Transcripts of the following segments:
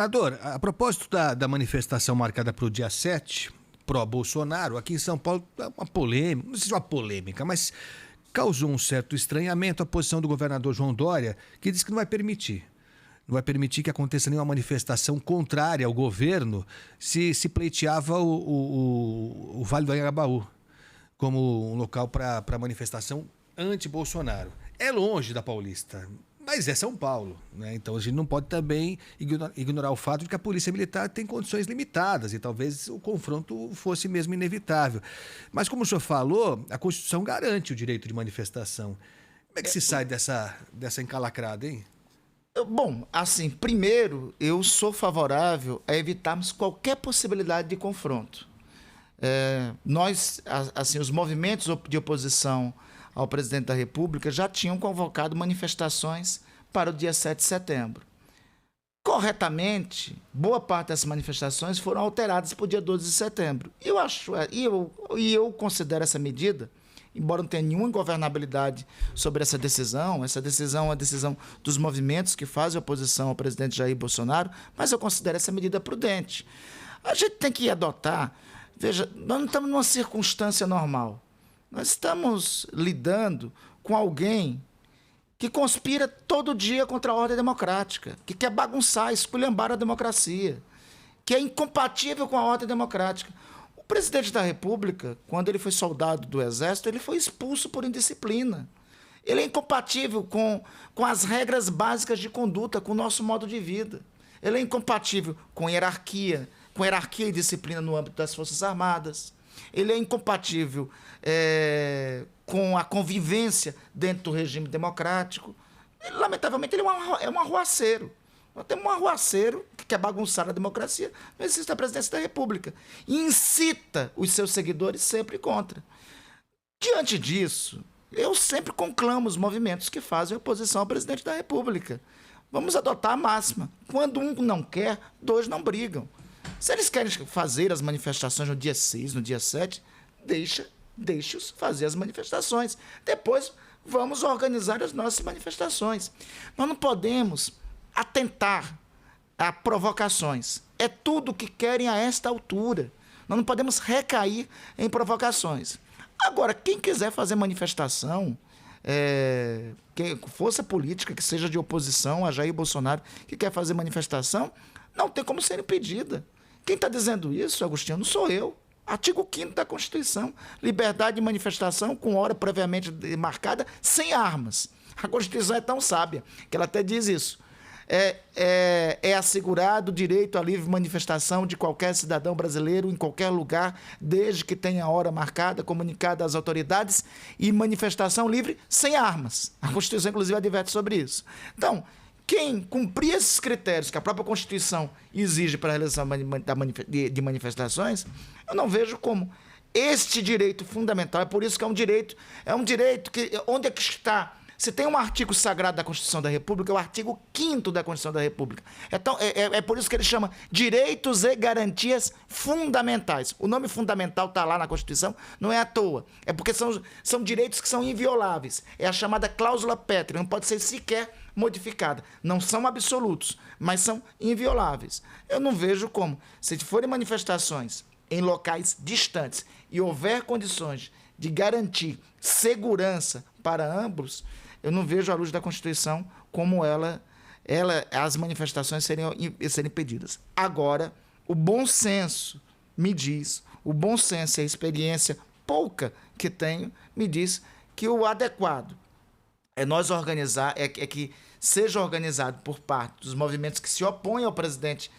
Senador, a propósito da manifestação marcada para o dia 7, pró-Bolsonaro, aqui em São Paulo, uma polêmica, não sei se é uma polêmica, mas causou um certo estranhamento a posição do governador João Dória, que diz que não vai permitir. Não vai permitir que aconteça nenhuma manifestação contrária ao governo se pleiteava o Vale do Anhangabaú como um local para manifestação anti-Bolsonaro. É longe da Paulista, mas é São Paulo, né? Então a gente não pode também ignorar o fato de que a Polícia Militar tem condições limitadas e talvez o confronto fosse mesmo inevitável. Mas como o senhor falou, a Constituição garante o direito de manifestação. Como é que se sai dessa encalacrada, hein? Bom, assim, primeiro, eu sou favorável a evitarmos qualquer possibilidade de confronto. Nós, assim, os movimentos de oposição ao presidente da República já tinham convocado manifestações para o dia 7 de setembro. Corretamente, boa parte dessas manifestações foram alteradas para o dia 12 de setembro. Eu considero essa medida, embora não tenha nenhuma ingovernabilidade sobre essa decisão é uma decisão dos movimentos que fazem oposição ao presidente Jair Bolsonaro, mas eu considero essa medida prudente. A gente tem que adotar, veja, nós não estamos numa circunstância normal. Nós estamos lidando com alguém que conspira todo dia contra a ordem democrática, que quer bagunçar, esculhambar a democracia, que é incompatível com a ordem democrática. O presidente da República, quando ele foi soldado do Exército, ele foi expulso por indisciplina. Ele é incompatível com as regras básicas de conduta, com o nosso modo de vida. Ele é incompatível com hierarquia e disciplina no âmbito das Forças Armadas. Ele é incompatível com a convivência dentro do regime democrático. Lamentavelmente, ele é um arruaceiro. Nós temos um arruaceiro que quer bagunçar a democracia, não existe a presidência da República. E incita os seus seguidores sempre contra. Diante disso, eu sempre conclamo os movimentos que fazem oposição ao presidente da República. Vamos adotar a máxima. Quando um não quer, dois não brigam. Se eles querem fazer as manifestações no dia 6, no dia 7, deixe-os fazer as manifestações. Depois, vamos organizar as nossas manifestações. Nós não podemos atentar a provocações. É tudo o que querem a esta altura. Nós não podemos recair em provocações. Agora, quem quiser fazer manifestação, força política que seja de oposição a Jair Bolsonaro, que quer fazer manifestação, não tem como ser impedida. Quem está dizendo isso, Agostinho, não sou eu. Artigo 5º da Constituição, liberdade de manifestação com hora previamente marcada, sem armas. A Constituição é tão sábia que ela até diz isso. É assegurado o direito à livre manifestação de qualquer cidadão brasileiro em qualquer lugar, desde que tenha hora marcada, comunicada às autoridades, e manifestação livre sem armas. A Constituição, inclusive, adverte sobre isso. Então, quem cumprir esses critérios que a própria Constituição exige para a realização de manifestações, eu não vejo como este direito fundamental, é por isso que é um direito que, onde é que está? Se tem um artigo sagrado da Constituição da República, é o artigo 5º da Constituição da República. Então, é por isso que ele chama direitos e garantias fundamentais. O nome fundamental está lá na Constituição, não é à toa. É porque são direitos que são invioláveis. É a chamada cláusula pétrea, não pode ser sequer modificada. Não são absolutos, mas são invioláveis. Eu não vejo como, se forem manifestações em locais distantes e houver condições de garantir segurança para ambos, eu não vejo à luz da Constituição como as manifestações serem impedidas. Agora, o bom senso me diz, o bom senso e a experiência pouca que tenho, me diz que o adequado é nós organizar, que seja organizado por parte dos movimentos que se opõem ao presidente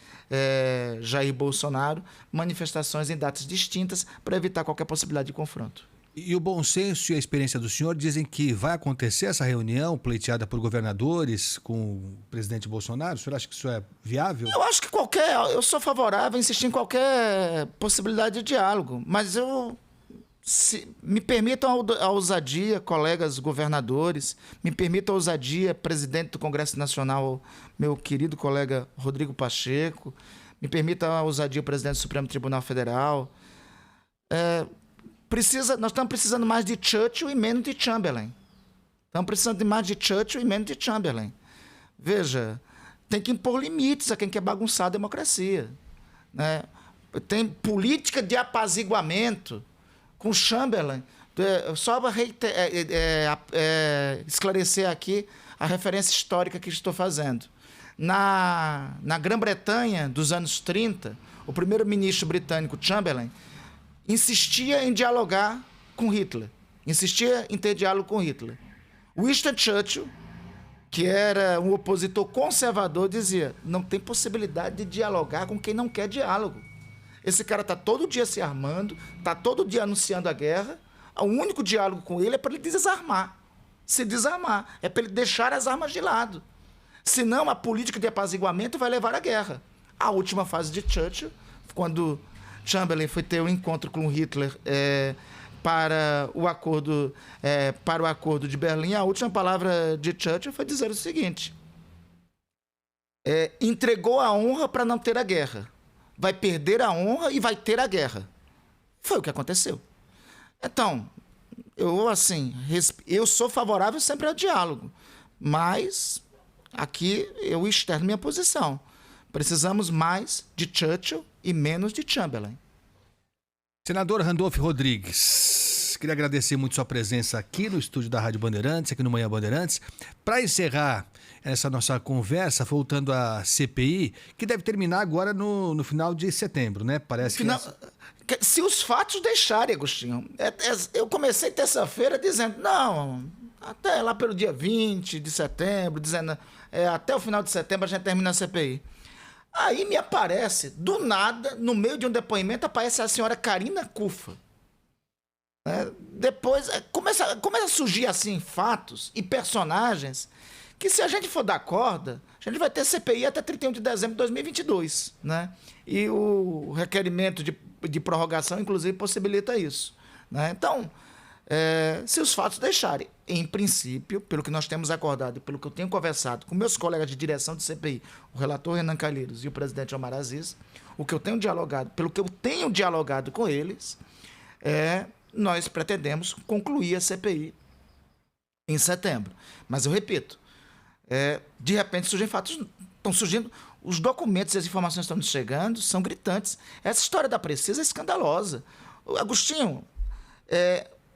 Jair Bolsonaro, manifestações em datas distintas para evitar qualquer possibilidade de confronto. E o bom senso e a experiência do senhor dizem que vai acontecer essa reunião pleiteada por governadores com o presidente Bolsonaro? O senhor acha que isso é viável? Eu acho que eu sou favorável a insistir em qualquer possibilidade de diálogo, mas me permitam a ousadia, colegas governadores, me permitam a ousadia, presidente do Congresso Nacional, meu querido colega Rodrigo Pacheco, me permitam a ousadia, presidente do Supremo Tribunal Federal. Nós estamos precisando mais de Churchill e menos de Chamberlain. Estamos precisando de mais de Churchill e menos de Chamberlain. Veja, tem que impor limites a quem quer bagunçar a democracia, né? Tem política de apaziguamento com Chamberlain. Só para esclarecer aqui a referência histórica que estou fazendo. Na Grã-Bretanha dos anos 30, o primeiro-ministro britânico Chamberlain insistia em dialogar com Hitler. Insistia em ter diálogo com Hitler. Winston Churchill, que era um opositor conservador, dizia: não tem possibilidade de dialogar com quem não quer diálogo. Esse cara está todo dia se armando, está todo dia anunciando a guerra. O único diálogo com ele é para ele desarmar. Se desarmar. É para ele deixar as armas de lado. Senão, a política de apaziguamento vai levar à guerra. A última fase de Churchill, quando Chamberlain foi ter um encontro com Hitler para o acordo de Berlim, a última palavra de Churchill foi dizer o seguinte: entregou a honra para não ter a guerra. Vai perder a honra e vai ter a guerra. Foi o que aconteceu. Então, eu sou favorável sempre ao diálogo, mas aqui eu externo minha posição. Precisamos mais de Churchill e menos de Chamberlain. Senador Randolph Rodrigues, queria agradecer muito sua presença aqui no estúdio da Rádio Bandeirantes, aqui no Manhã Bandeirantes. Para encerrar essa nossa conversa, voltando à CPI, que deve terminar agora no final de setembro, né? Parece que... Se os fatos deixarem, Agostinho. Eu comecei terça-feira dizendo, não, até lá pelo dia 20 de setembro, dizendo, até o final de setembro a gente termina a CPI. Aí me aparece, do nada, no meio de um depoimento, aparece a senhora Karina Cufa. Depois começa a surgir assim fatos e personagens que, se a gente for dar corda, a gente vai ter CPI até 31 de dezembro de 2022, né? E o requerimento de prorrogação, inclusive, possibilita isso, né? Então, se os fatos deixarem, em princípio, pelo que nós temos acordado, pelo que eu tenho conversado com meus colegas de direção de CPI, o relator Renan Calheiros e o presidente Omar Aziz, pelo que eu tenho dialogado com eles, nós pretendemos concluir a CPI em setembro. Mas eu repito, de repente surgem fatos, estão surgindo, os documentos e as informações estão nos chegando, são gritantes. Essa história da Precisa é escandalosa. Agostinho,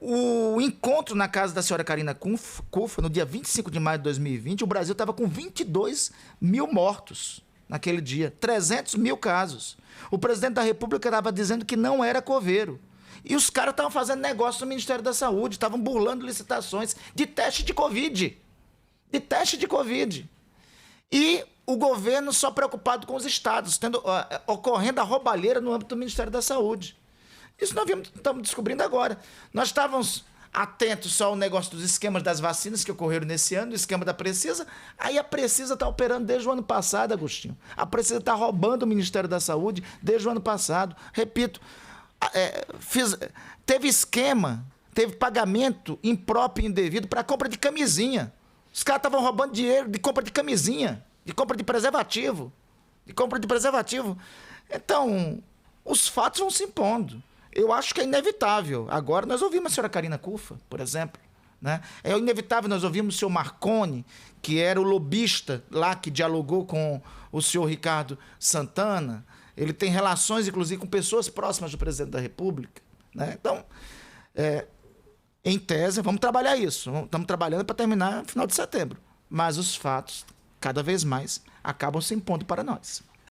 o encontro na casa da senhora Karina Cufa, no dia 25 de maio de 2020, o Brasil estava com 22 mil mortos naquele dia, 300 mil casos. O presidente da República estava dizendo que não era coveiro. E os caras estavam fazendo negócio no Ministério da Saúde, estavam burlando licitações de teste de Covid. E o governo só preocupado com os estados, ocorrendo a roubalheira no âmbito do Ministério da Saúde. Isso nós estamos descobrindo agora. Nós estávamos atentos só ao negócio dos esquemas das vacinas que ocorreram nesse ano, o esquema da Precisa. Aí a Precisa está operando desde o ano passado, Agostinho. A Precisa está roubando o Ministério da Saúde desde o ano passado. Repito, teve pagamento impróprio e indevido para compra de camisinha. Os caras estavam roubando dinheiro de compra de camisinha, de compra de preservativo. Então, os fatos vão se impondo. Eu acho que é inevitável. Agora, nós ouvimos a senhora Karina Cufa, por exemplo, né? É inevitável, nós ouvimos o senhor Marconi, que era o lobista lá que dialogou com o senhor Ricardo Santana. Ele tem relações, inclusive, com pessoas próximas do presidente da República, né? Então, em tese, vamos trabalhar isso. Estamos trabalhando para terminar no final de setembro. Mas os fatos, cada vez mais, acabam se impondo para nós.